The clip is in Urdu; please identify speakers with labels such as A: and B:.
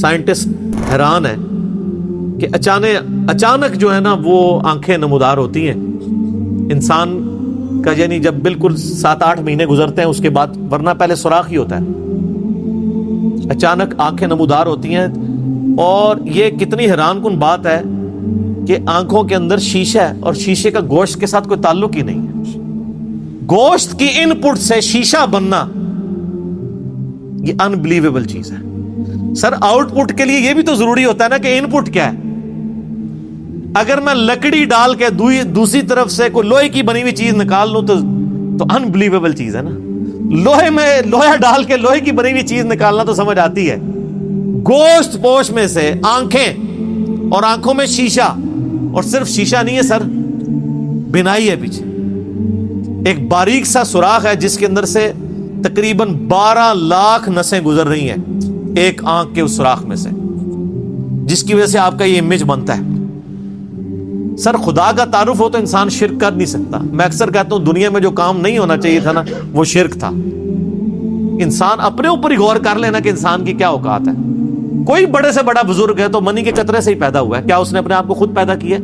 A: سائنٹسٹ حیران ہے کہ اچانک جو ہے نا وہ آنکھیں نمودار ہوتی ہیں انسان کا، یعنی جب بالکل 7-8 مہینے گزرتے ہیں اس کے بعد، ورنہ پہلے سوراخ ہی ہوتا ہے، اچانک آنکھیں نمودار ہوتی ہیں. اور یہ کتنی حیران کن بات ہے کہ آنکھوں کے اندر شیشہ ہے اور شیشے کا گوشت کے ساتھ کوئی تعلق ہی نہیں ہے. گوشت کی ان پٹ سے شیشہ بننا یہ انبلیویبل چیز ہے. سر آؤٹ پٹ کے لیے یہ بھی تو ضروری ہوتا ہے نا کہ ان پٹ کیا ہے. اگر میں لکڑی ڈال کے دوسری طرف سے کوئی لوہے کی بنی ہوئی چیز نکال لوں تو انبلیویبل چیز ہے نا. لوہا ڈال کے لوہے کی بنی ہوئی چیز نکالنا تو سمجھ آتی ہے. گوشت پوش میں سے آنکھیں اور آنکھوں میں شیشہ، اور صرف شیشہ نہیں ہے سر، بینائی ہے پیچھے، ایک باریک سا سوراخ ہے جس کے اندر سے تقریباً 12 لاکھ نسیں گزر رہی ہیں ایک آنکھ کے اس سوراخ میں سے، جس کی وجہ سے آپ کا یہ امیج بنتا ہے. سر خدا کا تعارف ہو تو انسان شرک کر نہیں سکتا. میں اکثر کہتا ہوں دنیا میں جو کام نہیں ہونا چاہیے تھا نا وہ شرک تھا. انسان اپنے اوپر ہی غور کر لینا کہ انسان کی کیا اوقات ہے. کوئی بڑے سے بڑا بزرگ ہے تو منی کے قطرے سے ہی پیدا ہوا ہے. کیا اس نے اپنے آپ کو خود پیدا کیا ہے؟